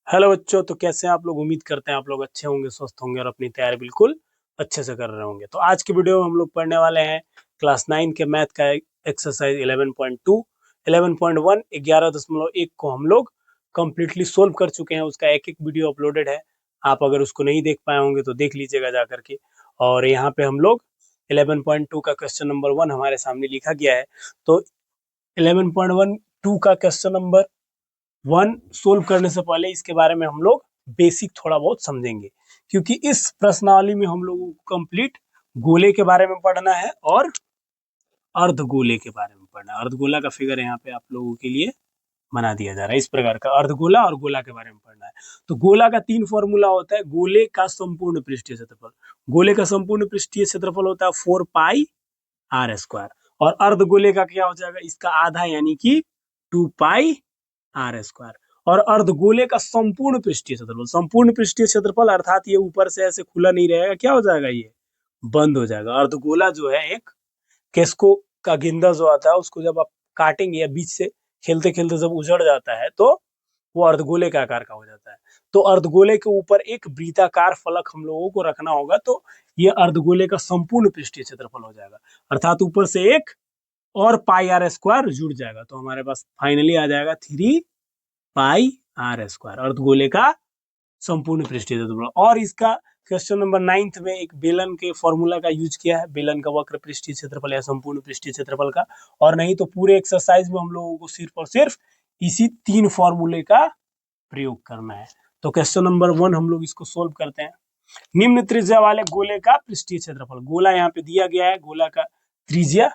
Hello बच्चों, तो कैसे हैं आप लोग। उम्मीद करते हैं आप लोग अच्छे होंगे, स्वस्थ होंगे और अपनी तैयारी बिल्कुल अच्छे से कर रहे होंगे। तो आज की वीडियो में हम लोग पढ़ने वाले हैं क्लास 9 के मैथ का एक्सरसाइज 11.2 11.1 11.1 को हम लोग कंप्लीटली सोल्व कर चुके हैं। उसका एक एक वीडियो अपलोडेड है। आप अगर उसको नहीं देख पाए होंगे तो देख लीजिएगा जा करके। और यहाँ पे हम लोग 11.2 का क्वेश्चन नंबर 1 हमारे सामने लिखा गया है। तो 11.1 का क्वेश्चन नंबर 1 सोल्व करने से पहले इसके बारे में हम लोग बेसिक थोड़ा बहुत समझेंगे, क्योंकि इस प्रश्नावली में हम लोगों को कंप्लीट गोले के बारे में पढ़ना है और अर्धगोले के बारे में पढ़ना है। अर्धगोला का फिगर यहाँ पे आप लोगों के लिए बना दिया जा रहा है। इस प्रकार का अर्धगोला और गोला के बारे में पढ़ना है। तो गोला का 3 फॉर्मूला होता है। गोले का संपूर्ण पृष्ठीय क्षेत्रफल, गोले का संपूर्ण पृष्ठीय क्षेत्रफल होता है 4 पाई आर स्क्वायर। और अर्धगोले का क्या हो जाएगा, इसका आधा यानी कि 2 पाई आर स्क्वायर। और अर्धगोले का संपूर्ण पृष्ठीय क्षेत्रफल, संपूर्ण पृष्ठीय क्षेत्रफल अर्थात ये ऊपर से ऐसे खुला नहीं रहेगा, क्या हो जाएगा, ये बंद हो जाएगा। अर्धगोला जो है एक केस्को का गेंदा जो आता है, उसको जब आप काटेंगे या बीच से खेलते खेलते जब उजड़ जाता है तो वो अर्धगोले का आकार का हो जाता है। तो अर्धगोले के ऊपर एक वृत्ताकार फलक हम लोगों को रखना होगा, तो ये अर्धगोले का संपूर्ण पृष्ठीय क्षेत्रफल हो जाएगा। अर्थात ऊपर से एक और पाई आर स्क्वायर जुड़ जाएगा, तो हमारे पास फाइनली आ जाएगा 3 पाई आर स्क्वायर, अर्धगोले का संपूर्ण पृष्ठीय क्षेत्रफल। और इसका क्वेश्चन नंबर 9 में एक बेलन के फॉर्मूला का यूज किया है, बेलन का वक्र पृष्ठीय क्षेत्रफल या संपूर्ण पृष्ठीय क्षेत्रफल का। और नहीं तो पूरे एक्सरसाइज में हम लोगों को सिर्फ और सिर्फ इसी 3 फॉर्मूले का प्रयोग करना है। तो क्वेश्चन नंबर 1 हम लोग इसको सोल्व करते हैं। निम्न त्रिज्या वाले गोले का पृष्ठीय क्षेत्रफल, गोला यहाँ पे दिया गया है, गोला का त्रिज्या,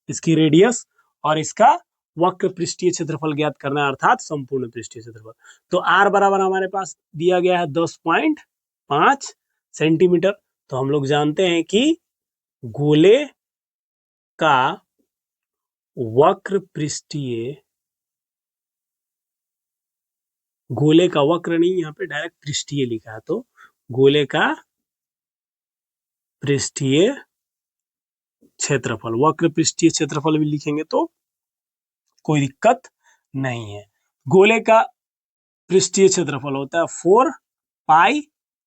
इसकी रेडियस और इसका वक्र पृष्ठीय क्षेत्रफल ज्ञात करना है, अर्थात संपूर्ण पृष्ठीय क्षेत्रफल। तो r बराबर हमारे पास दिया गया है 10.5 सेंटीमीटर। तो हम लोग जानते हैं कि गोले का वक्र पृष्ठीय, गोले का वक्र नहीं, यहाँ पे डायरेक्ट पृष्ठीय लिखा है, तो गोले का पृष्ठीय क्षेत्रफल, वक्र पृष्ठीय क्षेत्रफल भी लिखेंगे तो कोई दिक्कत नहीं है। गोले का पृष्ठीय क्षेत्रफल होता है 4 पाई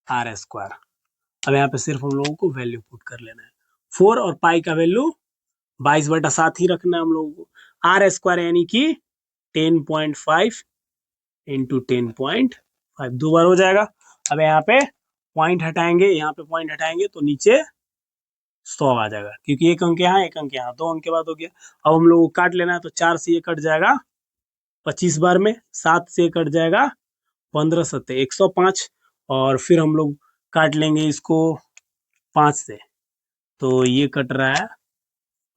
आर स्क्वायर। अब यहाँ पे सिर्फ हम लोगों को वैल्यू पुट कर लेना है। 4 और पाई का वैल्यू 22/7 ही रखना है हम लोगों को। आर स्क्वायर यानी कि 10.5 इंटू 10.5, 2 बार हो जाएगा। अब यहाँ पे पॉइंट हटाएंगे, यहाँ पे पॉइंट हटाएंगे तो नीचे 100 आ जाएगा, क्योंकि एक अंक यहाँ एक अंक यहाँ, 2 अंक के बाद हो गया। अब हम लोग को काट लेना है, तो 4 से ये कट जाएगा 25 बार में, 7 से कट जाएगा 15 सत्ते 105। और फिर हम लोग काट लेंगे इसको 5 से, तो ये कट रहा है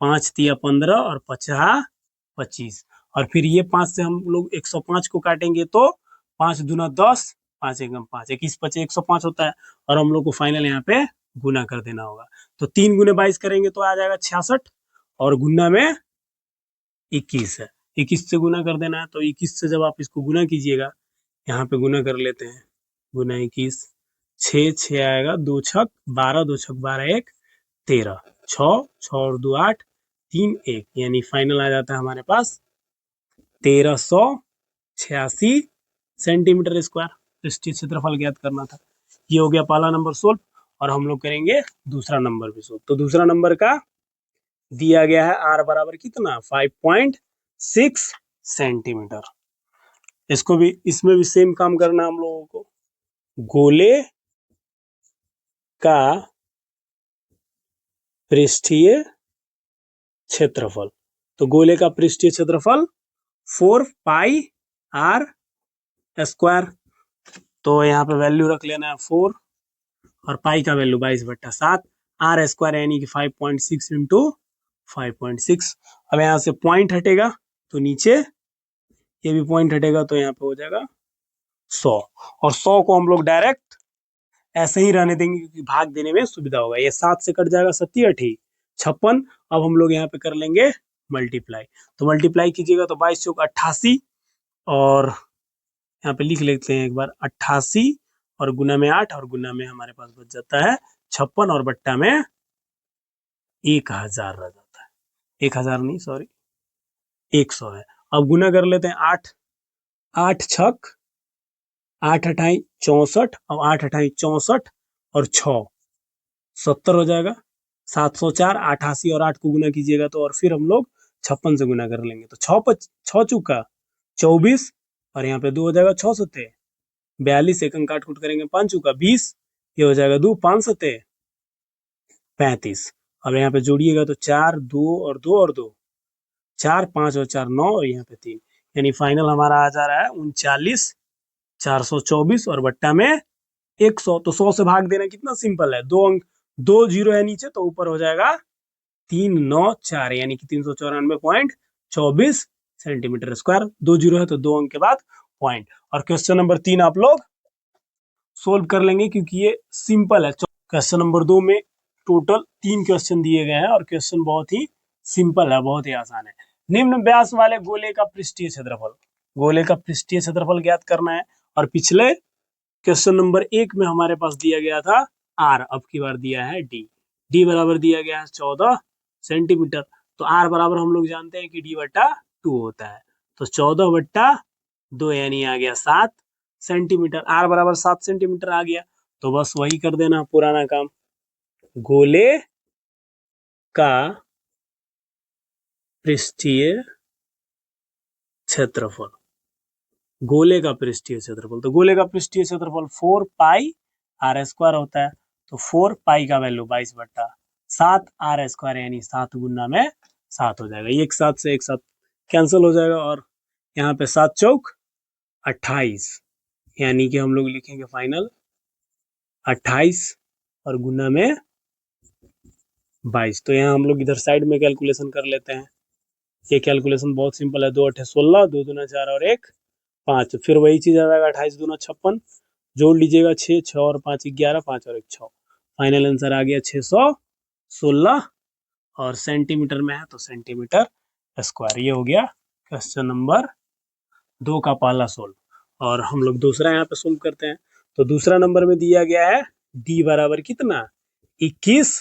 5 तिया 15 और 5 25। और फिर ये 5 से हम लोग 105 को काटेंगे तो 5 दूना 10, 5 एकम 5, 21 25 105 होता है। और हम लोग को फाइनल यहाँ पे गुना कर देना होगा। तो 3 गुने 22 करेंगे तो आ जाएगा 66, और गुना में 21 है, 21 से गुना कर देना है। तो 21 से जब आप इसको गुना कीजिएगा, यहाँ पे गुना कर लेते हैं, गुना 21, 6 आएगा, 2 छक 12, 2 छक 12, 1 13, 6 6 और 2 8, 3 1, यानी फाइनल आ जाता है हमारे पास 1386 सेंटीमीटर स्क्वायर। पृष्ठीय क्षेत्रफल ज्ञात करना था। ये हो गया पहला नंबर सोल्व। और हम लोग करेंगे दूसरा नंबर भी सोल्व। तो दूसरा नंबर का दिया गया है r बराबर कितना, 5.6 सेंटीमीटर। इसको भी, इसमें भी सेम काम करना हम लोगों को। गोले का पृष्ठीय क्षेत्रफल, तो गोले का पृष्ठीय क्षेत्रफल 4 पाई आर स्क्वायर। तो यहाँ पे वैल्यू रख लेना है 4, और पाई का वैल्यू 22/7, आर स्क्वायर यानी कि 5.6 इंटू 5.6। अब यहाँ से पॉइंट हटेगा तो नीचे ये भी पॉइंट हटेगा, तो यहाँ पे हो जाएगा 100। और 100 को हम लोग डायरेक्ट ऐसे ही रहने देंगे, क्योंकि भाग देने में सुविधा होगा। ये 7 से कट जाएगा 7 8 56। अब हम लोग यहाँ पे कर लेंगे मल्टीप्लाई। तो मल्टीप्लाई कीजिएगा तो 22 चौक 88, और यहाँ पे लिख लेते हैं एक बार 88, और गुना में 8, और गुना में हमारे पास बच जाता है 56, और बट्टा में 1000 रह जाता है। 1000 नहीं, सॉरी 100 है। अब गुना कर लेते हैं 8 8 छक 8 अठाई 64, अब 8 अठाई 64 और 6 70 हो जाएगा। 704, 88 और 8 को गुना कीजिएगा तो और फिर हम लोग 56 से गुना कर लेंगे तो 6 चौका 24 और यहाँ पे 2 हो जाएगा 6 सत्ते 42, एक अंक काट कूट करेंगे 5 चौका 20, ये हो जाएगा 2 5 सत्ते 35। अब यहाँ पे जोड़िएगा तो 4 2 और 2 और 2 4 5 और 4 9 और यहाँ पे 3, यानी फाइनल हमारा आ जा रहा है 39 424 और बट्टा में 100। तो 100 से भाग देना कितना सिंपल है, 2 अंक 2 जीरो है नीचे तो ऊपर हो जाएगा 394 यानी कि 394.24 सेंटीमीटर स्क्वायर। 2 जीरो है तो 2 अंक के बाद पॉइंट। और क्वेश्चन नंबर 3 आप लोग सोल्व कर लेंगे क्योंकि ये सिंपल है। क्वेश्चन नंबर 2 में टोटल 3 क्वेश्चन दिए गए हैं और क्वेश्चन बहुत ही सिंपल है, बहुत ही आसान है। निम्न व्यास वाले गोले का पृष्ठीय क्षेत्रफल, गोले का पृष्ठीय क्षेत्रफल ज्ञात करना है। और पिछले क्वेश्चन नंबर 1 में हमारे पास दिया गया था आर, अब की बार दिया है डी। डी बराबर दिया गया है 14 सेंटीमीटर, तो आर बराबर हम लोग जानते हैं कि डी बट्टा 2 होता है, तो 14 बट्टा 2 यानी आ गया 7 सेंटीमीटर। आर बराबर 7 सेंटीमीटर आ गया, तो बस वही कर देना पुराना काम। गोले का पृष्ठीय क्षेत्रफल, गोले का पृष्ठीय क्षेत्रफल, तो गोले का पृष्ठीय क्षेत्रफल 4 पाई आर स्क्वायर होता है, तो 4 पाई का वैल्यू 22 बट्टा 7 आर स्क्वायर यानी 7 गुना में 7 हो जाएगा। एक साथ से एक साथ कैंसिल हो जाएगा और यहाँ पे 7 चौक 28 यानी कि हम लोग लिखेंगे फाइनल 28 और गुना में 22। तो यहाँ हम लोग इधर साइड में कैलकुलेशन कर लेते हैं। ये कैलकुलेशन बहुत सिंपल है, 2 8 16, 2 दूना 4 और 1 5, फिर वही चीज आ जाएगा 28 दूना 56, जोड़ लीजिएगा 6 6 और 5 11, 5 और 1 6, फाइनल आंसर आ गया 616 और सेंटीमीटर में है तो सेंटीमीटर स्क्वायर। ये हो गया क्वेश्चन नंबर 2 का पहला सोल्व। और हम लोग दूसरा यहाँ पे सोल्व करते हैं। तो दूसरा नंबर में दिया गया है डी बराबर कितना 21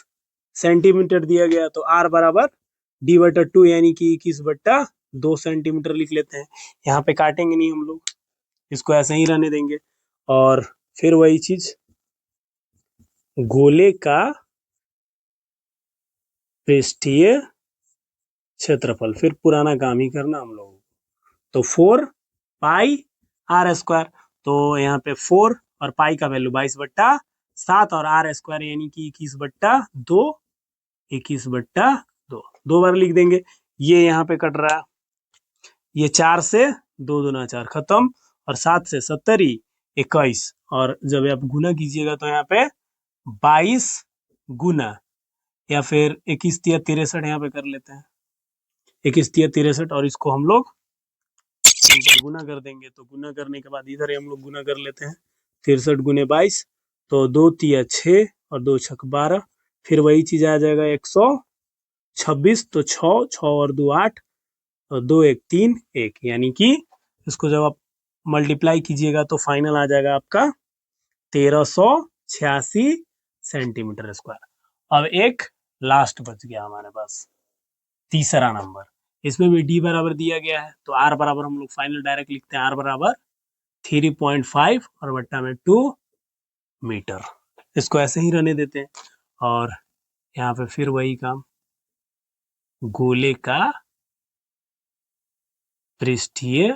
सेंटीमीटर दिया गया, तो आर बराबर डी बटा 2 यानी कि 21 बट्टा 2 सेंटीमीटर लिख लेते हैं। यहाँ पे काटेंगे नहीं हम लोग, इसको ऐसे ही रहने देंगे। और फिर वही चीज गोले का पृष्ठीय क्षेत्रफल, फिर पुराना काम ही करना हम लोग। तो 4 पाई आर स्क्वायर, तो यहाँ पे 4 और पाई का वैल्यू 22 बट्टा 7 और आर स्क्वायर यानी कि 21 बट्टा 2, 21 बट्टा 2, 2 बार लिख देंगे। ये यहाँ पे कट रहा है, ये 4 से 2 दूना 4 खत्म और 7 से 70 21, और जब आप गुना कीजिएगा तो यहाँ पे 22 गुना या फिर 21 तिया 63 यहाँ पे कर लेते हैं, 21 तिया 63 और इसको हम लोग गुना कर देंगे। तो गुना करने के बाद इधर हम लोग गुना कर लेते हैं, 63 गुने 22, तो 2 तिया 6 और 2 छक 12, फिर वही चीज आ जाएगा 126, तो 6 6 और 2 8 और 2 1 3 1, यानी कि इसको जब आप मल्टीप्लाई कीजिएगा तो फाइनल आ जाएगा आपका 1386 सेंटीमीटर स्क्वायर। अब एक लास्ट बच गया हमारे पास तीसरा नंबर, इसमें भी डी बराबर दिया गया है, तो आर बराबर हम लोग फाइनल डायरेक्ट लिखते हैं, आर बराबर 3.5 और बट्टा में 2 मीटर। इसको ऐसे ही रहने देते हैं। और यहाँ पे फिर वही काम, गोले का पृष्ठीय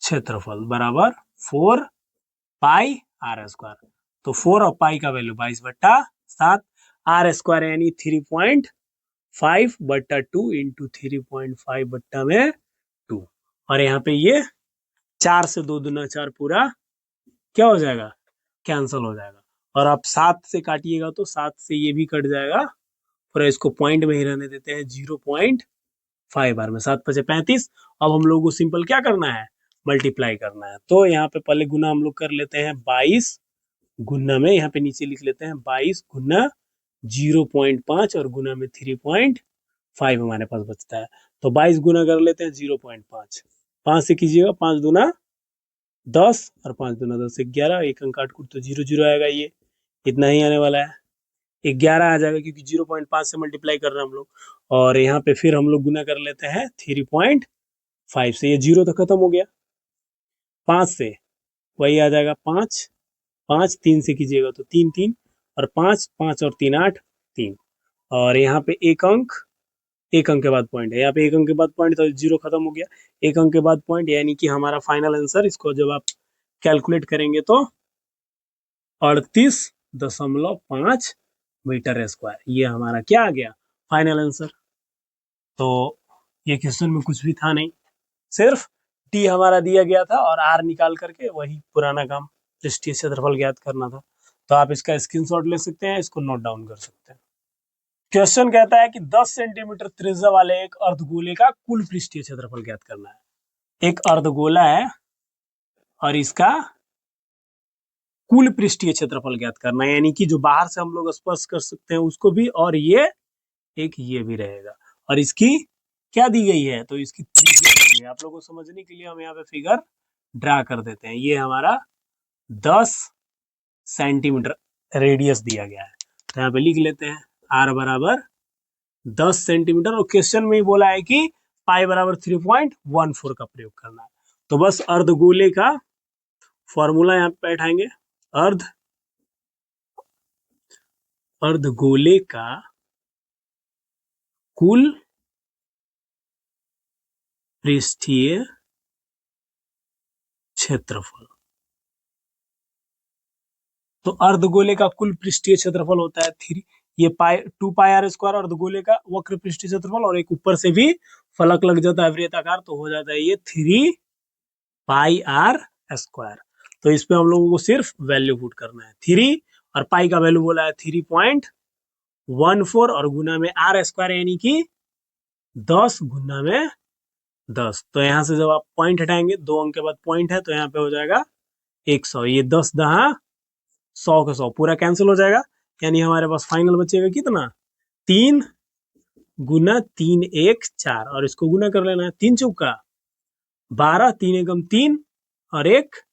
क्षेत्रफल बराबर 4 पाई आर स्क्वायर, तो 4 और पाई का वैल्यू 22 बट्टा 7, आर स्क्वायर यानी 3.5 बट्टा 2 इंटू 3.5 बट्टा में 2, और यहाँ पे ये 4 से 2 दूना 4 पूरा क्या हो जाएगा कैंसल हो जाएगा, और आप 7 से काटिएगा तो 7 से ये भी कट जाएगा, पूरा इसको पॉइंट में ही रहने देते हैं 0.5 बार में 7 5 35। अब हम लोग को सिंपल क्या करना है मल्टीप्लाई करना है, तो यहाँ पे पहले गुना हम लोग कर लेते हैं 22 गुना में, यहाँ पे नीचे लिख लेते हैं 22 गुना 0.5 और गुना में 3.5 हमारे पास बचता है, तो 22 गुना कर लेते हैं 0.5, 5 से कीजिएगा 5 दूना 10 और 5 दूना 10 11, एक अंक काट कूट तो 0 0 आएगा, ये इतना ही आने वाला है, 11 आ जाएगा क्योंकि 0.5 से मल्टीप्लाई कर रहे हैं हम लोग। और यहाँ पे फिर हम लोग गुना कर लेते हैं 3.5 से, ये 0 तो खत्म हो गया, 5 से वही आ जाएगा 5, 5 3 से कीजिएगा तो 3 3 और 5, 5 और 3 8, 3। और यहाँ पे एक अंक के बाद पॉइंट है, यहाँ पे एक अंक के बाद पॉइंट तो जीरो खत्म हो गया, एक अंक के बाद पॉइंट, यानी कि हमारा फाइनल आंसर, इसको जब आप कैलकुलेट करेंगे तो 38.5 मीटर स्क्वायर, ये हमारा क्या आ गया, फाइनल आंसर। तो ये क्वेश्चन में कुछ भी था नहीं, सिर्फ डी हमारा दिया गया था और आर निकाल करके वही पुराना काम पृष्ठीय क्षेत्रफल ज्ञात करना था। तो आप इसका स्क्रीनशॉट ले सकते हैं, इसको नोट डाउन कर सकते हैं। क्वेश्चन कहता है कि 10 सेंटीमीटर त्रिज्या वाले एक अर्धगोले का कुल पृष्ठीय क्षेत्रफल ज्ञात करना है। एक अर्धगोला है और इसका कुल पृष्ठीय क्षेत्रफल ज्ञात करना है, यानी कि जो बाहर से हम लोग स्पर्श कर सकते हैं उसको भी, और ये एक ये भी रहेगा, और इसकी क्या दी गई है, तो इसकी त्रिज्या दी गई है। आप लोगों को समझने के लिए हम यहाँ पे फिगर ड्रा कर देते हैं। ये हमारा 10 सेंटीमीटर रेडियस दिया गया है, तो यहाँ पे लिख लेते हैं आर बराबर 10 सेंटीमीटर, और क्वेश्चन में ही बोला है कि पाई बराबर 3.14 का प्रयोग करना है। तो बस अर्धगोले का फॉर्मूला यहाँ पे बैठाएंगे, अर्धगोले का कुल पृष्ठीय क्षेत्रफल। तो अर्धगोले का कुल पृष्ठीय क्षेत्रफल होता है 3, ये पाई 2 पाई आर स्क्वायर अर्धगोले का वक्र पृष्ठीय क्षेत्रफल, और एक ऊपर से भी फलक लग जाता है वृत्ताकार, तो हो जाता है ये 3 पाई आर स्क्वायर। तो इस पे हम लोगों को सिर्फ वैल्यू पुट करना है, 3 और पाई का वैल्यू बोला है 3.14 और गुना में आर स्क्वायर यानी कि 10 गुना में 10। तो यहाँ से जब आप पॉइंट हटाएंगे, 2 अंक के बाद पॉइंट है, तो यहाँ पे हो जाएगा 100, ये 10 दहा 100 के 100 पूरा कैंसिल हो जाएगा, यानी हमारे पास फाइनल बचेगा कितना, 3 गुना 3 1 4, और इसको गुना कर लेना है, 3 चौका 12, 3 एकम 3 और 1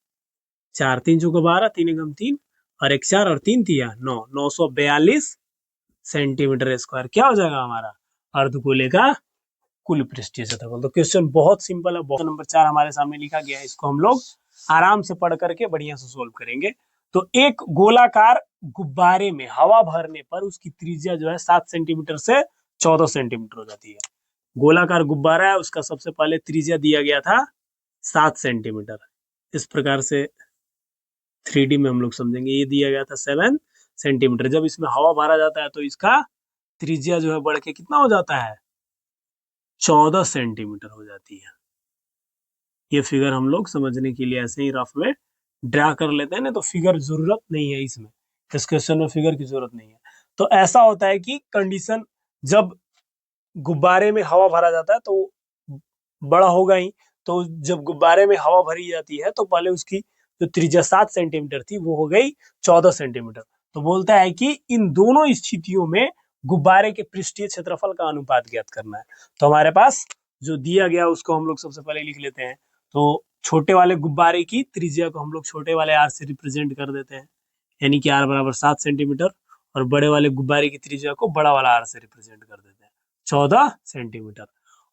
4, 3 चौका 12, 3 एकम 3 और 1 4 और 3 तिया 9, 942 सेंटीमीटर स्क्वायर क्या हो जाएगा हमारा अर्धगोले का कुल पृष्ठीय क्षेत्रफल। तो क्वेश्चन बहुत सिंपल है, बहुत नंबर 4 हमारे सामने लिखा गया है, इसको हम लोग आराम से पढ़ करके बढ़िया से सोल्व करेंगे। तो एक गोलाकार गुब्बारे में हवा भरने पर उसकी त्रिज्या जो है 7 सेंटीमीटर से 14 सेंटीमीटर हो जाती है। गोलाकार गुब्बारा है, उसका सबसे पहले त्रिज्या दिया गया था 7 सेंटीमीटर। इस प्रकार से 3D में हम लोग समझेंगे, ये दिया गया था 7 सेंटीमीटर। जब इसमें हवा भरा जाता है तो इसका त्रिज्या जो है बढ़ के कितना हो जाता है, 14 सेंटीमीटर हो जाती है। ये फिगर हम लोग समझने के लिए ऐसे ही रफ में ड्रा कर लेते हैं ना, तो फिगर जरूरत नहीं है इसमें, इस क्वेश्चन में फिगर की जरूरत नहीं है। तो ऐसा होता है कि कंडीशन, जब गुब्बारे में हवा भरा जाता है तो बड़ा होगा ही, तो जब गुब्बारे में हवा भरी जाती है तो पहले उसकी जो त्रिज्या 7 सेंटीमीटर थी वो हो गई 14 सेंटीमीटर। तो बोलता है कि इन दोनों स्थितियों में गुब्बारे के पृष्ठीय क्षेत्रफल का अनुपात ज्ञात करना है। तो हमारे पास जो दिया गया उसको हम लोग सबसे पहले लिख लेते हैं। तो छोटे वाले गुब्बारे की त्रिज्या को हम लोग छोटे वाले आर से रिप्रेजेंट कर देते हैं, यानी कि आर बराबर 7 सेंटीमीटर, और बड़े वाले गुब्बारे की त्रिज्या को बड़ा वाला आर से रिप्रेजेंट कर देते हैं 14 सेंटीमीटर।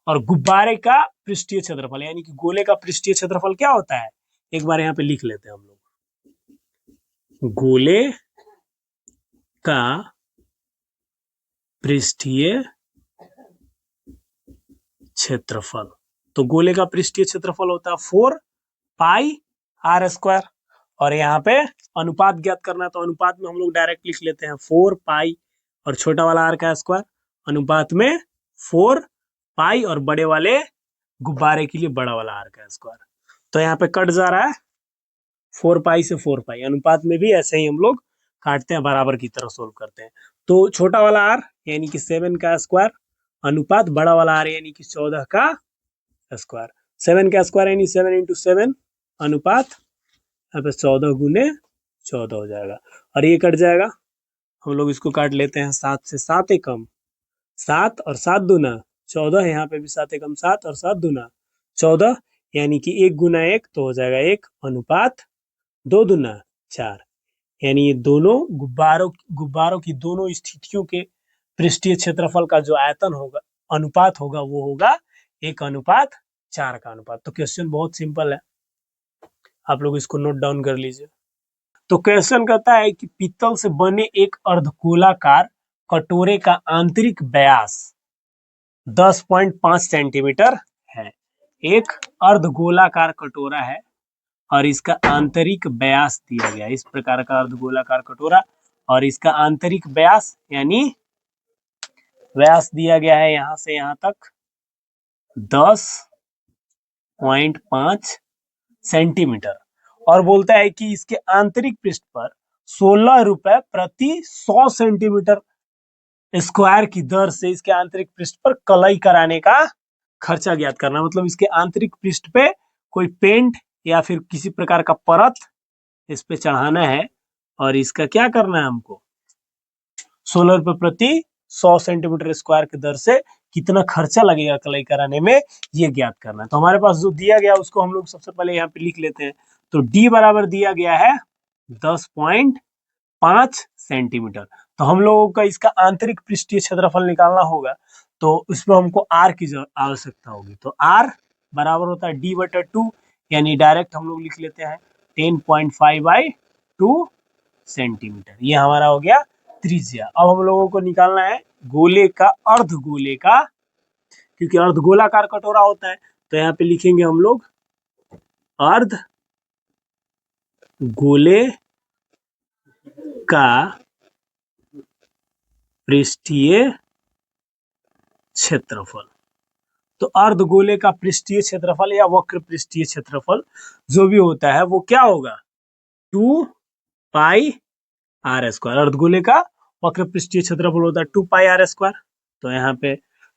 और गुब्बारे का पृष्ठीय क्षेत्रफल यानी कि गोले का पृष्ठीय क्षेत्रफल क्या होता है, एक बार यहाँ पे लिख लेते हैं हम लोग। गोले का पृष्ठीय क्षेत्रफल, तो गोले का पृष्ठीय क्षेत्रफल होता है 4 पाई आर स्क्वायर, और यहाँ पे अनुपात ज्ञात करना है, तो अनुपात में हम लोग डायरेक्ट लिख लेते हैं 4 पाई और छोटा वाला आर का स्क्वायर अनुपात में 4 पाई और बड़े वाले गुब्बारे के लिए बड़ा वाला आर का स्क्वायर। तो यहाँ पे कट जा रहा है 4 पाई से 4 पाई, अनुपात में भी ऐसे ही हम लोग काटते हैं, बराबर की तरह सोल्व करते हैं। तो छोटा वाला आर यानी कि 7 का स्क्वायर अनुपात बड़ा वाला आर यानी कि 14 का स्क्वायर, 7 का स्क्वायर यानी 7 इंटू 7 अनुपात यहाँ पे 14 गुने 14 हो जाएगा, और ये कट जाएगा, हम लोग इसको काट लेते हैं, 7 से 7 एकम 7 और 7 दूना 14, यहाँ पे भी 7 एकम 7 और 7 दूना 14, यानी कि 1 गुना 1 तो हो जाएगा 1 अनुपात 2 दूना 4, यानी ये दोनों गुब्बारों की दोनों स्थितियों के पृष्ठीय क्षेत्रफल का जो आयतन होगा, अनुपात होगा, वो होगा 1 अनुपात 4 का अनुपात। तो क्वेश्चन बहुत सिंपल है। आप लोग इसको नोट डाउन कर लीजिए। तो क्वेश्चन कहता है कि पीतल से बने एक अर्धगोलाकार कटोरे का आंतरिक व्यास 10.5 सेंटीमीटर है। एक अर्धगोलाकार कटोरा है और इसका आंतरिक व्यास दिया गया है। इस प्रकार का अर्धगोलाकार कटोरा और इसका आंतरिक व्यास यानी व्यास दिया गया है यहां से यहां तक 10.5 सेंटीमीटर और बोलता है कि इसके आंतरिक पृष्ठ पर 16 रुपए प्रति 100 सेंटीमीटर स्क्वायर की दर से इसके आंतरिक पृष्ठ पर कलई कराने का खर्चा ज्ञात करना। मतलब इसके आंतरिक पृष्ठ पे कोई पेंट या फिर किसी प्रकार का परत इस पे चढ़ाना है और इसका क्या करना है हमको 16 रुपए प्रति 100 सेंटीमीटर स्क्वायर की दर से कितना खर्चा लगेगा कलई कराने में ये ज्ञात करना है। तो हमारे पास जो दिया गया उसको हम लोग सबसे पहले यहाँ पे लिख लेते हैं। तो डी बराबर दिया गया है 10.5 सेंटीमीटर। तो हम लोगों का इसका आंतरिक पृष्ठीय क्षेत्रफल निकालना होगा तो इसमें हमको आर की आवश्यकता होगी। तो आर बराबर होता है डी बटा 2 यानी डायरेक्ट हम लोग लिख लेते हैं 10.5/2 सेंटीमीटर। ये हमारा हो गया त्रिज्या। अब हम लोगों को निकालना है गोले का अर्धगोले का, क्योंकि अर्धगोलाकार कटोरा होता है तो यहाँ पे लिखेंगे हम लोग अर्ध गोले का पृष्ठीय क्षेत्रफल। तो अर्धगोले का पृष्ठीय क्षेत्रफल या वक्र पृष्ठीय क्षेत्रफल जो भी होता है वो क्या होगा 2 पाई आर स्क्वायर। अर्धगोले का वक्र पृष्ठीय क्षेत्रफल होता है 2 पाई आर स्क्वायर। तो यहाँ पे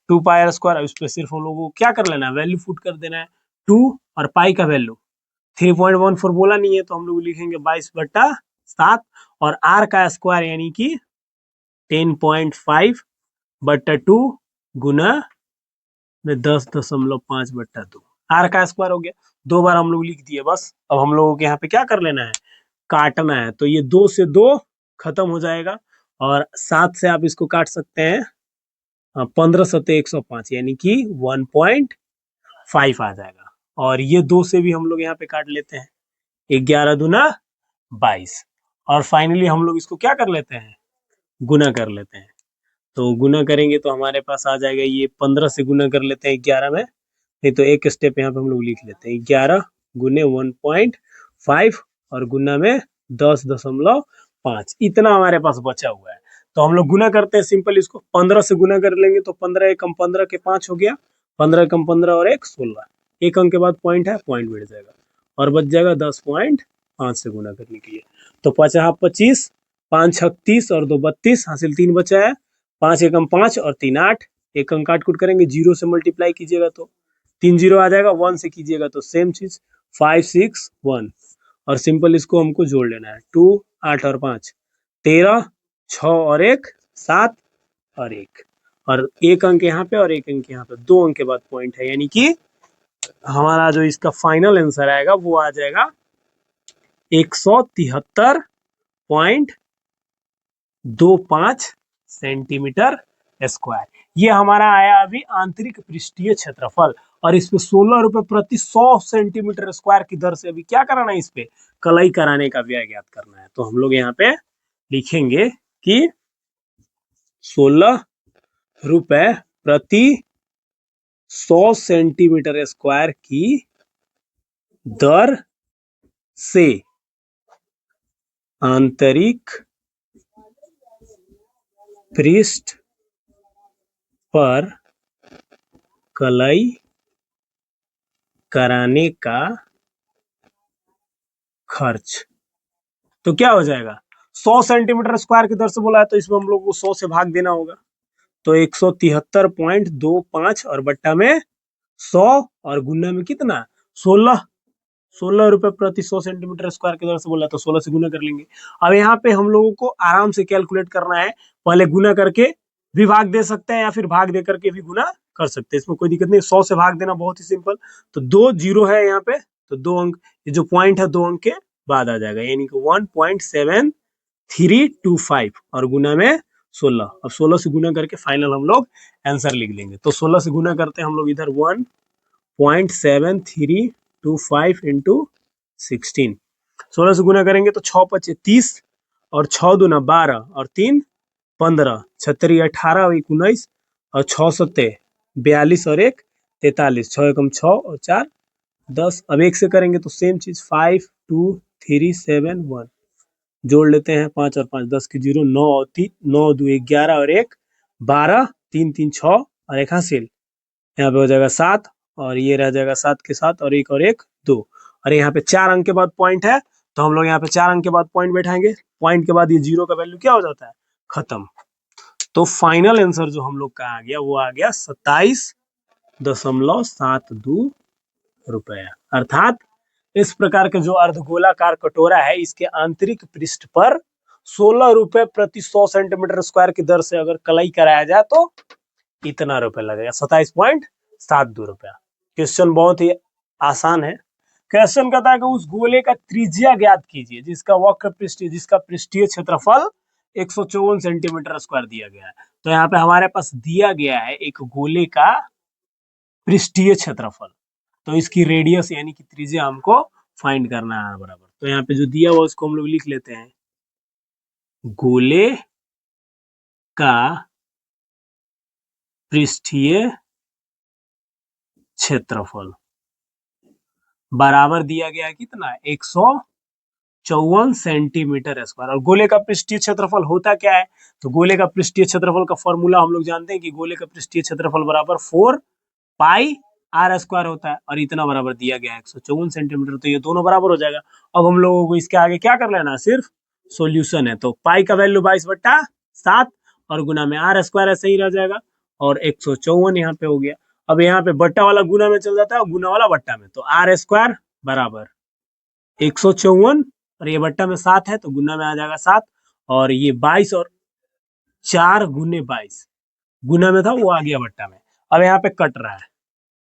2 पाई आर स्क्वायर, उस पर सिर्फ हम लोगों को क्या कर लेना है वैल्यू पुट कर देना है 2 और पाई का वैल्यू 3.14 बोला नहीं है तो हम लोग लिखेंगे 22/7 और आर का स्क्वायर यानी कि 10.5/2 गुना में 10.5/2 आर का स्क्वायर हो गया। 2 बार हम लोग लिख दिए बस। अब हम लोगों के यहाँ पे क्या कर लेना है काटना है। तो ये 2 से 2 खत्म हो जाएगा और 7 से आप इसको काट सकते हैं 15 सते 105 यानी कि 1.5 आ जाएगा। और ये 2 से भी हम लोग यहाँ पे काट लेते हैं 11 दूना 22 और फाइनली हम लोग इसको क्या कर लेते हैं गुना कर लेते हैं। तो गुना करेंगे तो हमारे पास आ जाएगा ये 15 से गुना कर लेते हैं 11 में, नहीं तो एक स्टेप यहाँ पे हम लोग लिख लेते हैं 11 गुने 1.5 और गुना में 10.5 इतना हमारे पास बचा हुआ है। तो हम लोग गुना करते हैं सिंपल इसको 15 से गुना कर लेंगे तो 15 एकम 15 के 5 हो गया 15 एकम 15 और 1 16 एक अंक के बाद पॉइंट है पॉइंट बैठ जाएगा और बच जाएगा 10.5 से गुना करने के लिए। तो 5 25 5 36 और 2 32 हासिल 3 बचा है 5 एकम 5 और 3 8 एक अंक काट कुट करेंगे 0 से मल्टीप्लाई कीजिएगा तो 3 0 आ जाएगा 1 से कीजिएगा तो सेम चीज 5 6 1 और सिंपल इसको हमको जोड़ लेना है 2 8 और 5 13 6 और 1 7 और 1 और एक अंक यहाँ पे और एक अंक यहाँ पे 2 अंक के बाद पॉइंट है यानी कि हमारा जो इसका फाइनल आंसर आएगा वो आ जाएगा 173.25 सेंटीमीटर स्क्वायर। ये हमारा आया अभी आंतरिक पृष्ठीय क्षेत्रफल और इस पे 16 रुपए प्रति 100 सेंटीमीटर स्क्वायर की दर से अभी क्या कराना है इस पे कलई कराने का व्यय ज्ञात करना है। तो हम लोग यहाँ पे लिखेंगे कि 16 रुपए प्रति 100 सेंटीमीटर स्क्वायर की दर से आंतरिक पृष्ठ पर कलई कराने का खर्च। तो क्या हो जाएगा 100 सेंटीमीटर स्क्वायर की दर से बोला है तो इसमें हम लोग को 100 से भाग देना होगा तो 173.25 और बट्टा में 100 और गुना में कितना 16 रुपए प्रति 100 सेंटीमीटर स्क्वायर की दर से बोला तो 16 से गुना कर लेंगे। अब यहाँ पे हम लोगों को आराम से कैलकुलेट करना है, पहले गुना करके भी भाग दे सकते हैं या फिर भाग दे करके भी गुना कर सकते हैं, इसमें कोई दिक्कत नहीं। 100 से भाग देना बहुत ही सिंपल। तो 2 जीरो है यहाँ पे तो 2 अंक ये जो पॉइंट है 2 अंक के बाद आ जाएगा यानी कि 1.7325 और गुना में 16। अब 16 से गुना करके फाइनल हम लोग आंसर लिख लेंगे। तो 16 से गुना करते हैं हम लोग इधर 1.7325 इंटू 16। 16 से गुना करेंगे तो 6 पचे 30 और 6 दूना 12 और 3 15, 6 18 और 19 और 6 सत्ते 42 और 1 43, 6 एकम 6 और 4 10। अब एक से करेंगे तो सेम चीज 5 2 3 7 1, जोड़ लेते हैं 5 और 5 10 की 0, 9 और 3 9 2 11 और 1 12, 3 3 6 और एक हासिल, यहाँ पे हो जाएगा 7 और ये रह जाएगा 7 के साथ और 1 2। और यहाँ पे 4 अंक के बाद पॉइंट है तो हम लोग यहाँ पे 4 अंक के बाद पॉइंट बैठाएंगे, पॉइंट के बाद ये 0 का वैल्यू क्या हो जाता है, खत्म। तो फाइनल आंसर जो हम लोग का आ गया वो आ गया 27.72 रुपया। अर्थात इस प्रकार के जो अर्धगोलाकार कटोरा है इसके आंतरिक पृष्ठ पर 16 रुपए प्रति 100 सेंटीमीटर स्क्वायर की दर से अगर कलई कराया जाए तो इतना रुपए लगेगा, 27.72 रुपया। क्वेश्चन बहुत ही आसान है। क्वेश्चन कहता है कि उस गोले का त्रिज्या ज्ञात कीजिए जिसका वक्र पृष्ठ जिसका पृष्ठीय क्षेत्रफल 154 सेंटीमीटर स्क्वायर दिया गया है। तो यहाँ पे हमारे पास दिया गया है एक गोले का पृष्ठीय क्षेत्रफल, तो इसकी रेडियस यानी कि त्रिज्या हमको फाइंड करना है बराबर। तो यहाँ पे जो दिया हुआ उसको हम लोग लिख लेते हैं, गोले का पृष्ठीय क्षेत्रफल बराबर दिया गया है कितना, 154 सेंटीमीटर स्क्वायर। और गोले का पृष्ठीय क्षेत्रफल होता क्या है, तो गोले का पृष्ठीय क्षेत्रफल का फॉर्मूला हम लोग जानते हैं कि गोले का पृष्ठीय क्षेत्रफल बराबर 4 पाई आर स्क्वायर होता है और इतना बराबर दिया गया है 154 सेंटीमीटर, तो ये दोनों बराबर हो जाएगा। अब हम लोगों को इसके आगे क्या कर लेना है, सिर्फ सॉल्यूशन है। तो पाई का वैल्यू 22/7 और गुना में आर स्क्वायर ऐसे ही रह जाएगा और 154 यहाँ पे हो गया। अब यहाँ पे बट्टा वाला गुना में चल जाता है और गुना वाला बट्टा में, तो आर स्क्वायर बराबर 154 और ये बट्टा में 7 है तो गुना में आ जाएगा 7 और ये 22 और 4 गुने 22 गुना में था वो आ गया बट्टा में। अब यहाँ पे कट रहा है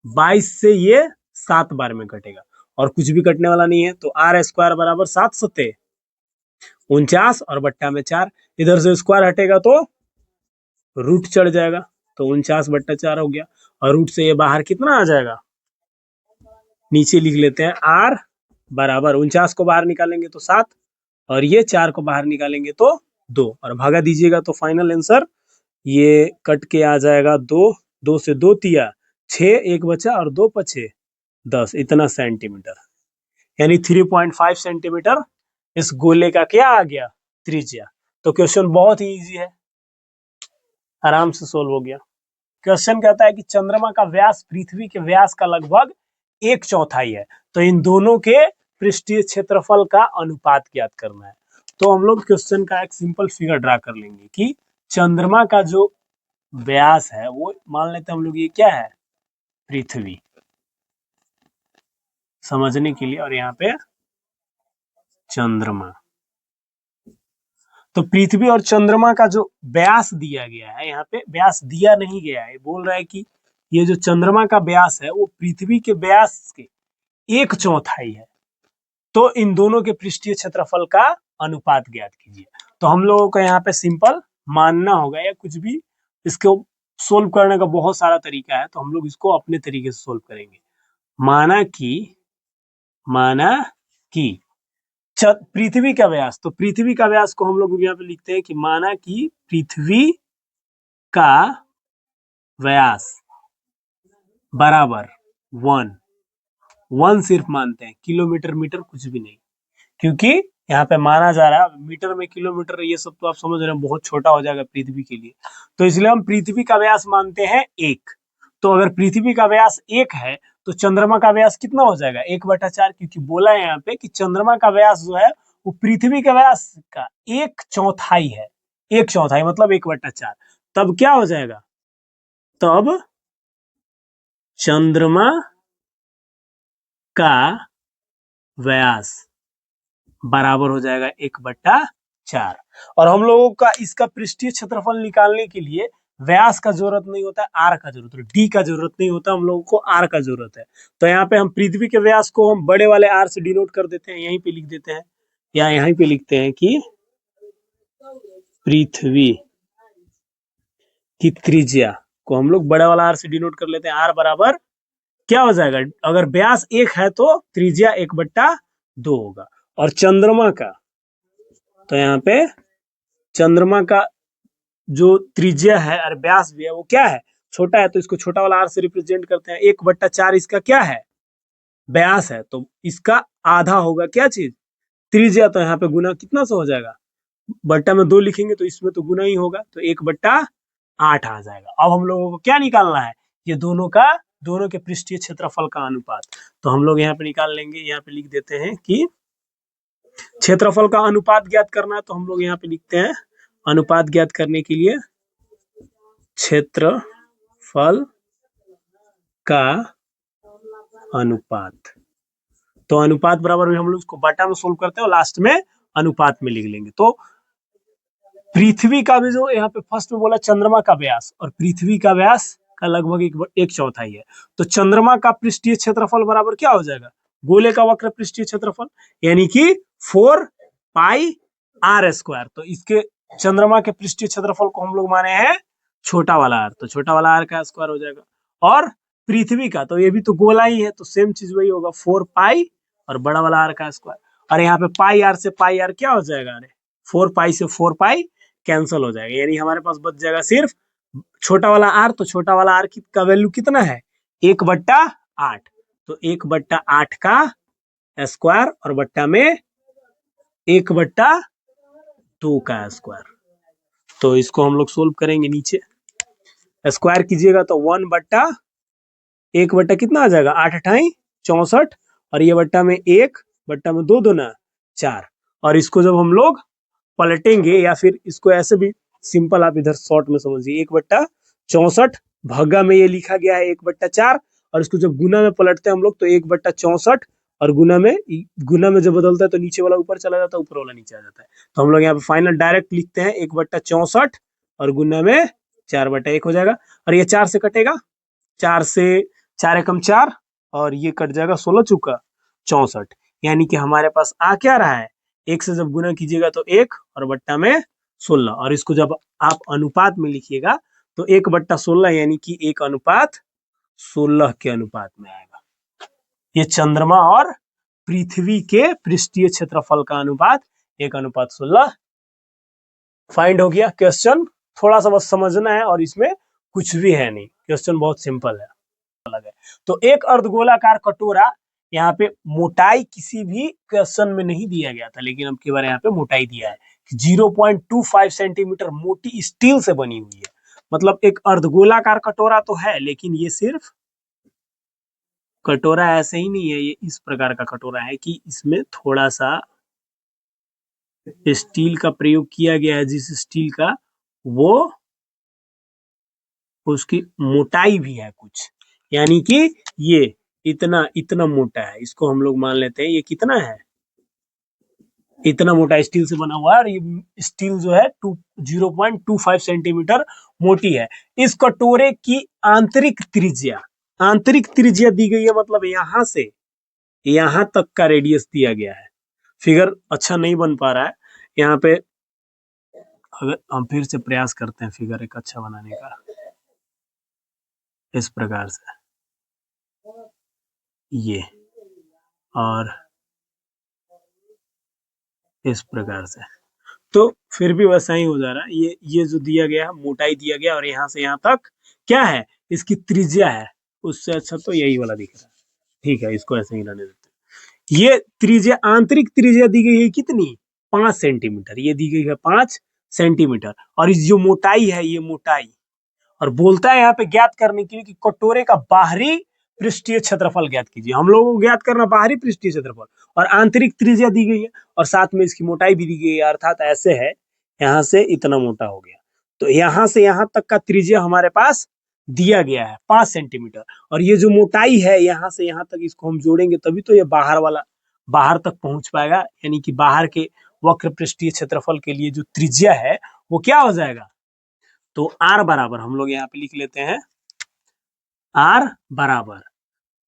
22 से ये 7 बार में कटेगा और कुछ भी कटने वाला नहीं है, तो आर स्क्वायर बराबर 7 सत्ते 49 और बट्टा में 4, इधर से स्क्वायर हटेगा तो रूट चढ़ जाएगा तो 49/4 हो गया और रूट से ये बाहर कितना आ जाएगा, नीचे लिख लेते हैं आर बराबर 49 को बाहर निकालेंगे तो 7 और ये 4 को बाहर निकालेंगे तो 2 और भागा दीजिएगा तो फाइनल आंसर ये कट के आ जाएगा 2, 2 से 2 तिया 6, 1 बचा और 2 पछे 10, इतना सेंटीमीटर यानी 3.5 सेंटीमीटर इस गोले का क्या आ गया, त्रिज्या। तो क्वेश्चन बहुत ही इजी है, आराम से सोल्व हो गया। क्वेश्चन कहता है कि चंद्रमा का व्यास पृथ्वी के व्यास का लगभग 1/4 है, तो इन दोनों के पृष्ठीय क्षेत्रफल का अनुपात ज्ञात करना है। तो हम लोग क्वेश्चन का एक सिंपल फिगर ड्रा कर लेंगे कि चंद्रमा का जो व्यास है वो मान लेते हैं हम लोग ये क्या है, पृथ्वी, समझने के लिए, और यहाँ पे चंद्रमा। तो पृथ्वी और चंद्रमा का जो व्यास दिया गया है, यहाँ पे व्यास दिया नहीं गया है, बोल रहा है कि ये जो चंद्रमा का व्यास है वो पृथ्वी के व्यास के 1/4 है, तो इन दोनों के पृष्ठीय क्षेत्रफल का अनुपात ज्ञात कीजिए। तो हम लोगों को यहाँ पे सिंपल मानना होगा या कुछ भी, इसको सोल्व करने का बहुत सारा तरीका है तो हम लोग इसको अपने तरीके से सोल्व करेंगे। माना कि पृथ्वी का व्यास, तो पृथ्वी का व्यास को हम लोग यहाँ पे लिखते हैं कि माना कि पृथ्वी का व्यास बराबर 1 सिर्फ मानते हैं, किलोमीटर मीटर कुछ भी नहीं, क्योंकि यहाँ पे माना जा रहा है मीटर में किलोमीटर ये सब तो आप समझ रहे हैं बहुत छोटा हो जाएगा पृथ्वी के लिए, तो इसलिए हम पृथ्वी का व्यास मानते हैं 1। तो अगर पृथ्वी का व्यास 1 है तो चंद्रमा का व्यास कितना हो जाएगा, 1/4, क्योंकि बोला है यहाँ पे कि चंद्रमा का व्यास जो है वो पृथ्वी के व्यास का 1/4 है, 1/4 मतलब 1/4, तब क्या हो जाएगा, तब चंद्रमा का व्यास बराबर हो जाएगा 1/4। और हम लोगों का इसका पृष्ठीय क्षेत्रफल निकालने के लिए व्यास का जरूरत नहीं होता है, आर का जरूरत है, डी का जरूरत नहीं होता, हम लोगों को आर का जरूरत है। तो यहाँ पे हम पृथ्वी के व्यास को हम बड़े वाले आर से डिनोट कर देते हैं, यहीं पे लिख देते हैं या यहीं पे लिखते हैं कि पृथ्वी की त्रिज्या को हम लोग बड़ा वाला आर से डिनोट कर लेते हैं, आर बराबर क्या हो जाएगा, अगर व्यास 1 है तो त्रिज्या 1/4 2 होगा। और चंद्रमा का, तो यहाँ पे चंद्रमा का जो त्रिज्या है और व्यास भी है वो क्या है, छोटा है, तो इसको छोटा वाला r से रिप्रेजेंट करते हैं। 1/4 इसका क्या है, व्यास है, तो इसका आधा होगा क्या चीज, त्रिज्या। तो यहाँ पे गुना कितना से हो जाएगा, बट्टा में 2 लिखेंगे तो इसमें तो गुना ही होगा, तो 1/8 आ जाएगा। अब हम लोगों को क्या निकालना है, ये दोनों के पृष्ठीय क्षेत्रफल का अनुपात। तो हम लोग यहाँ पे निकाल लेंगे, यहाँ पे लिख देते हैं कि क्षेत्रफल का अनुपात ज्ञात करना है, तो हम लोग यहाँ पे लिखते हैं अनुपात ज्ञात करने के लिए क्षेत्रफल का अनुपात। तो अनुपात बराबर में हम लोग इसको बटा में सोल्व करते हैं और लास्ट में अनुपात में लिख लेंगे। तो पृथ्वी का भी जो यहाँ पे फर्स्ट में बोला चंद्रमा का व्यास और पृथ्वी का व्यास का लगभग एक चौथाई है, तो चंद्रमा का पृष्ठीय क्षेत्रफल बराबर क्या हो जाएगा, गोले का वक्र पृष्ठीय क्षेत्रफल, यानी कि 4πr²। तो इसके चंद्रमा के पृष्ठीय क्षेत्रफल को हम लोग माने हैं छोटा वाला r, तो छोटा वाला r का स्क्वायर हो जाएगा। और पृथ्वी का, तो ये भी तो गोला ही है, तो सेम चीज वही होगा, 4π और बड़ा वाला r का स्क्वायर। और यहाँ पे पाई r से पाई r क्या हो जाएगा, अरे 4π से 4π कैंसिल हो जाएगा, यानी हमारे पास बच जाएगा सिर्फ छोटा वाला r। तो छोटा वाला r का वैल्यू कितना है, 1/8। तो 1/8 का स्क्वायर और बट्टा में 1/2 का स्क्वायर। तो इसको हम लोग सोल्व करेंगे, नीचे स्क्वायर कीजिएगा तो 1/1 कितना आ जाएगा, 8×8 64, और ये बट्टा में 1 बट्टा में 2 2 4। और इसको जब हम लोग पलटेंगे, या फिर इसको ऐसे भी सिंपल आप इधर शॉर्ट में समझिए, 1/64 भागा में ये लिखा गया है 1/4, और इसको जब गुना में पलटते हैं हम लोग तो 1/64, और गुना में जब बदलता है तो नीचे वाला ऊपर चला जाता है, ऊपर वाला नीचे आ जाता है। तो हम लोग यहाँ पे फाइनल डायरेक्ट लिखते हैं 1/64 और गुना में 4/1 हो जाएगा। और ये 4 से कटेगा, 4 से 4 एकम 4, और ये कट जाएगा 16 चुका 64, यानी कि हमारे पास आ क्या रहा है, 1 से जब गुना कीजिएगा तो 1 और बट्टा में 16, और इसको जब आप अनुपात में लिखिएगा तो 1/16 यानी कि 1/16 के अनुपात में आएगा। ये चंद्रमा और पृथ्वी के पृष्ठीय क्षेत्रफल का अनुपात 1/16 फाइंड हो गया। क्वेश्चन थोड़ा सा बस समझना है और इसमें कुछ भी है नहीं, क्वेश्चन बहुत सिंपल है। तो एक अर्धगोलाकार कटोरा, यहाँ पे मोटाई किसी भी क्वेश्चन में नहीं दिया गया था, लेकिन अब की बार यहाँ पे मोटाई दिया है 0.25 सेंटीमीटर मोटी स्टील से बनी हुई है। मतलब एक अर्धगोलाकार कटोरा तो है, लेकिन ये सिर्फ कटोरा ऐसे ही नहीं है, ये इस प्रकार का कटोरा है कि इसमें थोड़ा सा स्टील का प्रयोग किया गया है, जिस स्टील का वो उसकी मोटाई भी है कुछ, यानी कि ये इतना मोटा है। इसको हम लोग मान लेते हैं ये कितना है, इतना मोटा स्टील से बना हुआ है, और ये स्टील जो है 0.25 सेंटीमीटर मोटी है। इस कटोरे की आंतरिक त्रिज्या दी गई है, मतलब यहां से यहां तक का रेडियस दिया गया है। फिगर अच्छा नहीं बन पा रहा है यहाँ पे, अगर हम फिर से प्रयास करते हैं फिगर एक अच्छा बनाने का, इस प्रकार से ये, और इस प्रकार से, तो फिर भी वैसा ही हो जा रहा है। ये जो दिया गया है मोटाई दिया गया, और यहाँ से यहाँ तक क्या है, इसकी त्रिज्या है, उससे अच्छा तो यही वाला दिख रहा है। ठीक है, इसको ऐसे ही रहने देते हैं। ये त्रिज्या, आंतरिक त्रिज्या दी गई है कितनी, 5 सेंटीमीटर, ये दी गई है 5 सेंटीमीटर। और इस जो मोटाई है, ये मोटाई, और बोलता है यहाँ पे ज्ञात करने के लिए कि कटोरे का बाहरी पृष्ठीय क्षेत्रफल ज्ञात कीजिए। हम लोगों को ज्ञात करना बाहरी पृष्ठीय क्षेत्रफल, और आंतरिक त्रिज्या दी गई है, और साथ में इसकी मोटाई भी दी गई है, अर्थात ऐसे है, यहाँ से इतना मोटा हो गया, तो यहाँ से यहाँ तक का त्रिज्या हमारे पास दिया गया है 5 सेंटीमीटर। और ये जो मोटाई है यहाँ से यहाँ तक, इसको हम जोड़ेंगे तभी तो ये बाहर तक पहुंच पाएगा, यानी कि बाहर के वक्र पृष्ठीय क्षेत्रफल के लिए जो त्रिज्या है वो क्या हो जाएगा, तो R बराबर हम लोग यहाँ पे लिख लेते हैं, R बराबर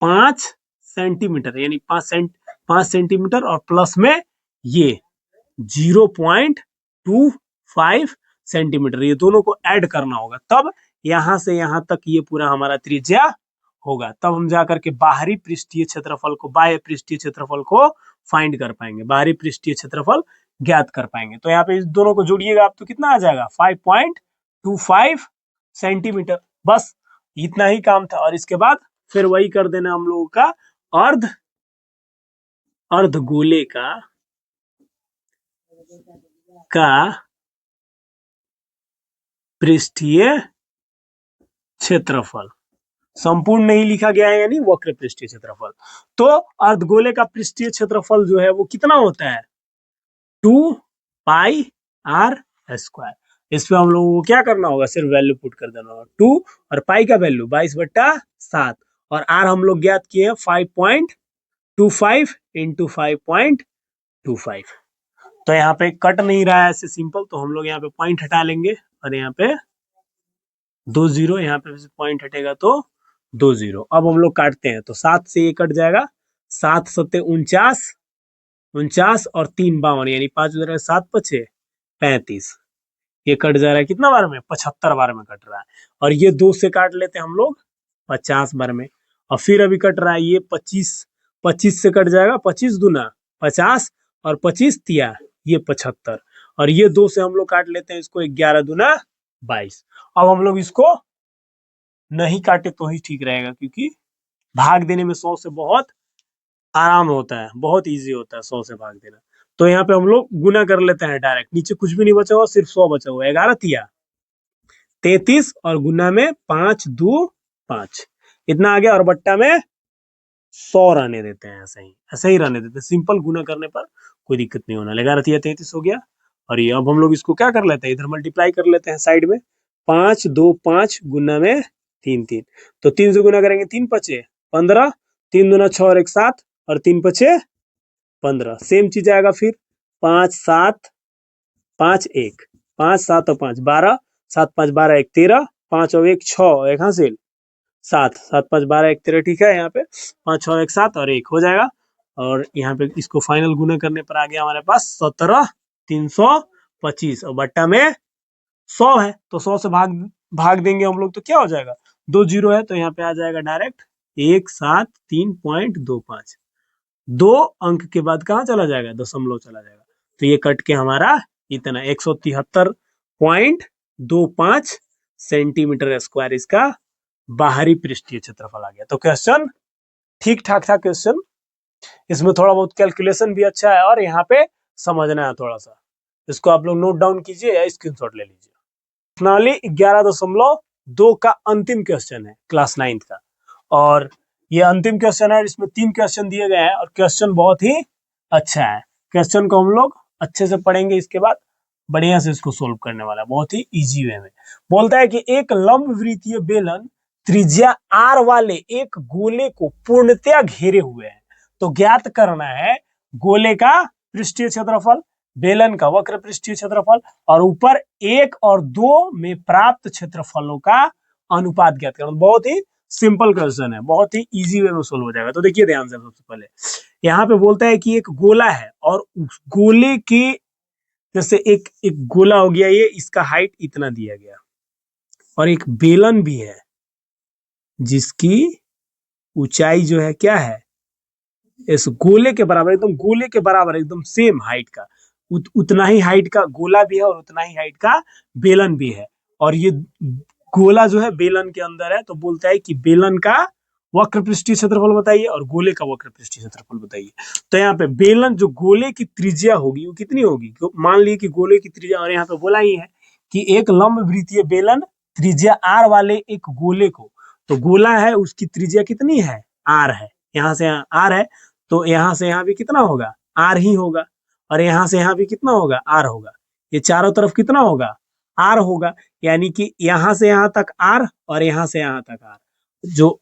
5 सेंटीमीटर, यानी 5 सेंटीमीटर और प्लस में ये 0.25 सेंटीमीटर, ये दोनों को ऐड करना होगा, तब यहां से यहां तक ये पूरा हमारा त्रिज्या होगा, तब हम जाकर के बाहरी पृष्ठीय क्षेत्रफल को, बाह्य पृष्ठीय क्षेत्रफल को फाइंड कर पाएंगे, बाहरी पृष्ठीय क्षेत्रफल ज्ञात कर पाएंगे। तो यहाँ पे इस दोनों को जोड़िएगा आप तो कितना आ जाएगा 5.25 सेंटीमीटर। बस इतना ही काम था। और इसके बाद फिर वही कर देना हम लोगों का अर्धगोले का पृष्ठीय क्षेत्रफल, संपूर्ण नहीं लिखा गया है यानी वक्र पृष्ठीय क्षेत्रफल। तो अर्धगोले का पृष्ठीय क्षेत्रफल जो है वो कितना होता है 2πr²। इस पे हम लोगों को क्या करना होगा, सिर्फ वैल्यू पुट कर देना होगा। 2 और पाई का वैल्यू 22/7 और आर हम लोग ज्ञात किए हैं 5.25 इंटू 5.25। तो यहाँ पे कट नहीं रहा है ऐसे सिंपल, तो हम लोग यहाँ पे पॉइंट हटा लेंगे और यहाँ पे 2 0, यहाँ पे पॉइंट हटेगा तो 2 0। अब हम लोग काटते हैं तो 7 से ये कट जाएगा, 7 सत्ते 49 और 3 52 यानी 5 7 5 35। ये कट जा रहा है कितना बार में 75 बार में कट रहा है। और ये 2 से काट लेते हैं हम लोग 50 बार में। और फिर अभी कट रहा है ये 25 से कट जाएगा, 25 दूना 50 और 25 तिया ये 75। और ये 2 से हम लोग काट लेते हैं इसको 11 दूना 22। अब हम लोग इसको नहीं काटे तो ही ठीक रहेगा, क्योंकि भाग देने में 100 से बहुत आराम होता है, बहुत इजी होता है 100 से भाग देना। तो यहाँ पे हम लोग गुना कर लेते हैं डायरेक्ट, नीचे कुछ भी नहीं बचा हुआ, सिर्फ 100 बचा हुआ। 11 तिया 33 और गुना में 5 2 5 इतना आ गया, और बट्टा में 100 रहने देते हैं, ऐसे ही रहने देते हैं। सिंपल गुना करने पर कोई दिक्कत नहीं होना। 11 तिया 33 हो गया। और ये अब हम लोग इसको क्या कर लेते हैं, इधर मल्टीप्लाई कर लेते हैं साइड में। 5 2 5 गुना में 3 3, तो 3 से गुना करेंगे 3 5 15, 3 दूना 6 और 1 7 और 3 5 15। सेम चीज आएगा फिर 5 7 5 1 5 7 और 5 12, 7 5 12 1 13, 5 और 1 6 1 हासिल 7 7 5 12 1 13। ठीक है, यहाँ पे 5 6 1 7 और 1 हो जाएगा। और यहाँ पे इसको फाइनल गुना करने पर आ गया हमारे पास 17 325 और बट्टा में 100 है, तो 100 से भाग देंगे हम लोग तो क्या हो जाएगा 2 0 है, तो यहाँ पे आ जाएगा डायरेक्ट 173.25। 2 अंक के बाद कहाँ चला जाएगा, दशमलव चला जाएगा। तो ये कट के हमारा इतना 173.25 सेंटीमीटर स्क्वायर इसका बाहरी पृष्ठीय क्षेत्रफल आ गया। तो क्वेश्चन ठीक ठाक था क्वेश्चन, इसमें थोड़ा बहुत कैलकुलेशन भी अच्छा है और यहाँ पे समझना है थोड़ा सा। इसको आप लोग नोट डाउन कीजिए या स्क्रीनशॉट ले लीजिए। प्रश्नावली 11.2 का अंतिम क्वेश्चन है क्लास 9 का, और ये अंतिम क्वेश्चन है। इसमें 3 क्वेश्चन दिए गए हैं और क्वेश्चन बहुत ही अच्छा है। क्वेश्चन को हम लोग अच्छे से पढ़ेंगे, इसके बाद बढ़िया से इसको सोल्व करने वाला है, बहुत ही इजी वे में। बोलता है कि एक लंबवृत्तीय बेलन त्रिज्या r वाले एक गोले को पूर्णतया घेरे हुए है, तो ज्ञात करना है गोले का पृष्ठीय क्षेत्रफल, बेलन का वक्र पृष्ठीय क्षेत्रफल और ऊपर 1 और 2 में प्राप्त क्षेत्रफलों का अनुपात ज्ञात करना। बहुत ही सिंपल क्वेश्चन है, बहुत ही इजी वे में सोल्व हो जाएगा। तो देखिए ध्यान से, सबसे पहले यहाँ पे बोलता है कि एक गोला है और उस गोले के जैसे एक गोला हो गया, ये इसका हाइट इतना दिया गया और एक बेलन भी है जिसकी ऊंचाई जो है क्या है इस गोले के बराबर, एकदम गोले के बराबर, एकदम सेम हाइट का, उतना ही हाइट का गोला भी है और उतना ही हाइट का बेलन भी है। और ये गोला जो है बेलन के अंदर है, तो बोलता है कि बेलन का वक्र पृष्ठीय क्षेत्रफल बताइए और गोले का वक्र पृष्ठीय क्षेत्रफल बताइए। तो यहाँ पे बेलन जो गोले की त्रिज्या होगी वो कितनी होगी, मान लीजिए कि गोले की त्रिज्या, और यहाँ पे बोला ही है कि एक लंबवृत्तीय बेलन त्रिज्या r वाले एक गोले को, तो गोला है उसकी त्रिज्या कितनी है r है, यहाँ से यहाँ r है, तो यहाँ से यहाँ भी कितना होगा r ही होगा, और यहाँ से यहाँ भी कितना होगा r होगा। ये चारों तरफ कितना होगा r होगा, यानी कि यहाँ से यहाँ तक r और यहाँ से यहाँ तक r। जो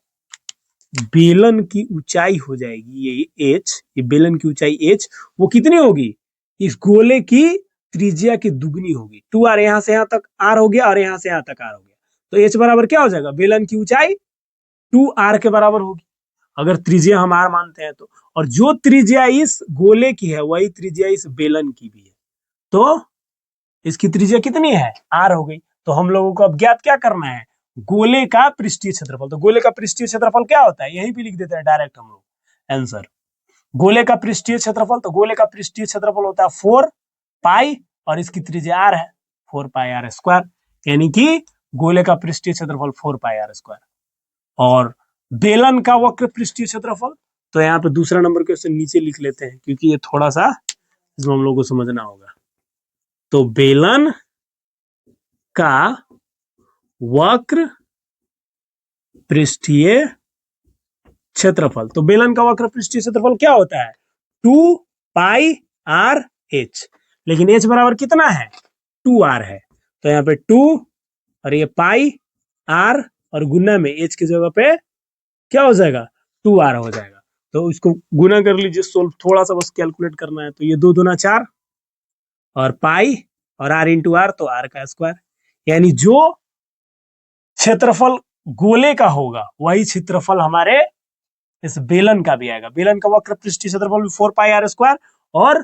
बेलन की ऊंचाई हो जाएगी ये h, ये बेलन की ऊंचाई h, वो कितनी होगी इस गोले की त्रिज्या की दुगनी होगी। 2r यहाँ से यहाँ तक r हो गया और यहाँ से यहाँ तक r हो गया, तो h बराबर क्या हो जाएगा, बेलन की ऊंचाई 2r के बराबर होगी अगर त्रिज्या हम r मानते हैं तो। और जो त्रिज्या इस गोले की है वही त्रिज्या इस बेलन की भी है, तो इसकी त्रिज्या कितनी है r हो गई। तो हम लोगों को अब ज्ञात क्या करना है, गोले का पृष्ठीय क्षेत्रफल। तो गोले का पृष्ठीय क्षेत्रफल क्या होता है, यहीं पे लिख देते हैं डायरेक्ट हम लोग आंसर। गोले का पृष्ठीय क्षेत्रफल, तो गोले का पृष्ठीय क्षेत्रफल होता है 4 पाई और इसकी त्रिज्या r है 4 पाई r स्क्वायर, यानी कि गोले का पृष्ठीय क्षेत्रफल 4 पाई r स्क्वायर। और बेलन का वक्र पृष्ठीय क्षेत्रफल, तो यहाँ पे दूसरा नंबर क्वेश्चन नीचे लिख लेते हैं क्योंकि ये थोड़ा सा इसमें हम लोग को समझना होगा। तो बेलन का वक्र पृष्ठीय क्षेत्रफल, तो बेलन का वक्र पृष्ठीय क्षेत्रफल क्या होता है 2 पाई r h, लेकिन h बराबर कितना है 2r है, तो यहाँ पे 2 और ये पाई r और गुना में h की जगह पे क्या हो जाएगा 2r हो जाएगा। तो इसको गुना कर लीजिए, सोल्व थोड़ा सा बस कैलकुलेट करना है। तो ये 2 दूना 4 और पाई और r इंटू आर, तो r का स्क्वायर, यानी जो क्षेत्रफल गोले का होगा वही क्षेत्रफल हमारे इस बेलन का भी आएगा। बेलन का वक्र पृष्ठीय क्षेत्रफल भी 4 पाई r स्क्वायर और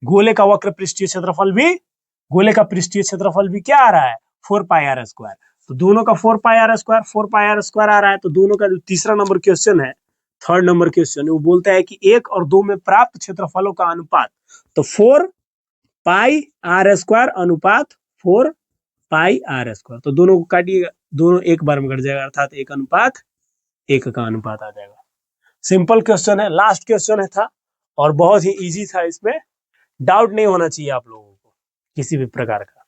गोले का वक्र पृष्ठीय क्षेत्रफल भी, गोले का पृष्ठीय क्षेत्रफल भी क्या आ रहा है 4 पाई r स्क्वायर। तो दोनों का 4 पाई r स्क्वायर 4 पाई r स्क्वायर आ रहा है। तो दोनों का जो तीसरा नंबर क्वेश्चन है, थर्ड नंबर क्वेश्चन, वो बोलता है कि 1 और 2 में प्राप्त क्षेत्रफलों का अनुपात, तो 4 पाई r स्क्वायर अनुपात 4 पाई r स्क्वायर। तो दोनों को काटिएगा, दोनों एक बार में कट जाएगा, अर्थात 1 अनुपात 1 का अनुपात आ जाएगा। सिंपल क्वेश्चन है, लास्ट क्वेश्चन है था और बहुत ही इजी था, इसमें डाउट नहीं होना चाहिए आप लोगों को किसी भी प्रकार का।